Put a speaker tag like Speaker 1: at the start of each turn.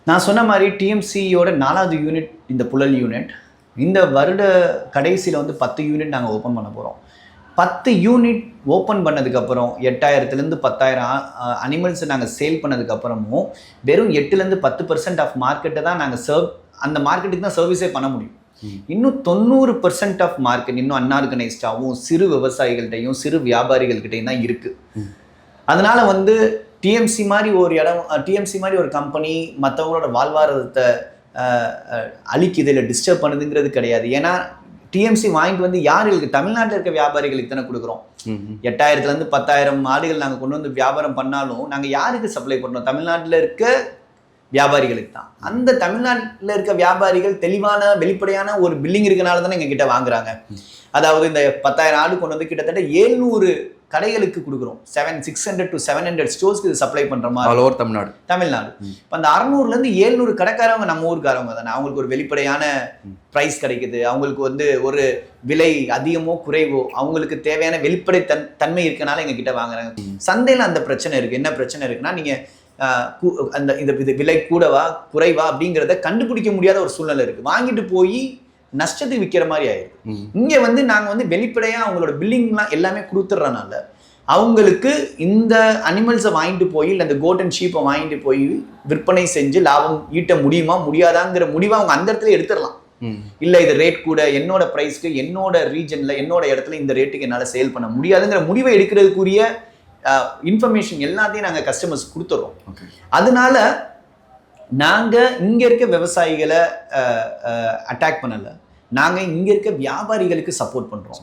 Speaker 1: நான் சொன்ன மாதிரி டிஎம்சியோட 4வது யூனிட் இந்த புழல் யூனிட். இந்த வருட கடைசியில் வந்து 10 யூனிட் நாங்கள் ஓப்பன் பண்ண போகிறோம். 10 யூனிட் ஓப்பன் பண்ணதுக்கப்புறம் 8000லேருந்து 10,000 அனிமல்ஸை நாங்கள் சேல் பண்ணதுக்கப்புறமும் வெறும் 8லேருந்து 10% ஆஃப் மார்க்கெட்டை தான் நாங்கள் அந்த மார்க்கெட்டுக்கு தான் சர்வீஸே பண்ண முடியும். இன்னும் 90% ஆஃப் மார்க்கெட் இன்னும் அன்ஆர்கனைஸ்டாகவும் சிறு விவசாயிகள்கிட்டையும் சிறு வியாபாரிகள்கிட்டையும் தான் இருக்குது. அதனால் வந்து டிஎம்சி மாதிரி ஒரு இடம், டிஎம்சி மாதிரி ஒரு கம்பெனி மற்றவங்களோட வாழ்வாதாரத்தை அழிக்குது இல்லை டிஸ்டர்ப் பண்ணுதுங்கிறது கிடையாது. ஏன்னா டிஎம்சி வாங்கிட்டு வந்து யாருக்கு தமிழ்நாட்டில் இருக்க வியாபாரிகள் இத்தனை கொடுக்குறோம். 8000லேருந்து 10,000 ஆடுகள் நாங்கள் கொண்டு வந்து வியாபாரம் பண்ணாலும் நாங்கள் யாருக்கு சப்ளை பண்ணுறோம்? தமிழ்நாட்டில் இருக்க வியாபாரிகளுக்கு தான். அந்த தமிழ்நாட்டில் இருக்க வியாபாரிகள் தெளிவான வெளிப்படையான ஒரு பில்லிங் இருக்கனால தானே எங்கள் கிட்ட வாங்குறாங்க. அதாவது இந்த 10,000 ஆடு கொண்டு வந்து கிட்டத்தட்ட 700 கடைகளுக்கு கொடுக்குறோம். 600 to 700 ஸ்டோர்ஸ்க்கு இது சப்ளை பண்ணுற மாதிரி தமிழ்நாடு. இப்போ அந்த 600லேருந்து 700 கடைக்காரவங்க நம்ம ஊருக்காரவங்க தானே. அவங்களுக்கு ஒரு வெளிப்படையான ப்ரைஸ் கிடைக்குது, அவங்களுக்கு வந்து ஒரு விலை அதிகமோ குறைவோ அவங்களுக்கு தேவையான வெளிப்படை தன்மை இருக்கனால எங்ககிட்ட வாங்குறாங்க. சந்தையில் அந்த பிரச்சனை இருக்குது. என்ன பிரச்சனை இருக்குன்னா, நீங்கள் அந்த இது விலை கூடவா குறைவா அப்படிங்கிறத கண்டுபிடிக்க முடியாத ஒரு சூழ்நிலை இருக்குது. வாங்கிட்டு போய் நஷ்டத்துக்கு விற்கிற மாதிரி ஆயிடுது. இங்கே வந்து நாங்கள் வந்து வெளிப்படையாக அவங்களோட பில்லிங்லாம் எல்லாமே கொடுத்துட்றனால அவங்களுக்கு இந்த அனிமல்ஸை வாங்கிட்டு போய் இல்லை இந்த கோட் அண்ட் ஷீப்பை வாங்கிட்டு போய் விற்பனை செஞ்சு லாபம் ஈட்ட முடியுமா முடியாதாங்கிற முடிவை அவங்க அந்த இடத்துல எடுத்துடலாம். இல்லை இது ரேட் கூட, என்னோட ப்ரைஸ்க்கு என்னோட ரீஜனில் என்னோட இடத்துல இந்த ரேட்டுக்கு என்னால் சேல் பண்ண முடியாதுங்கிற முடிவை எடுக்கிறதுக்குரிய இன்ஃபர்மேஷன் எல்லாத்தையும் நாங்கள் கஸ்டமர்ஸ் கொடுத்துட்றோம். அதனால நாங்கள் இங்கே இருக்க விவசாயிகளை அட்டாக் பண்ணலை, நாங்கள் இங்கே இருக்க வியாபாரிகளுக்கு சப்போர்ட் பண்ணுறோம்.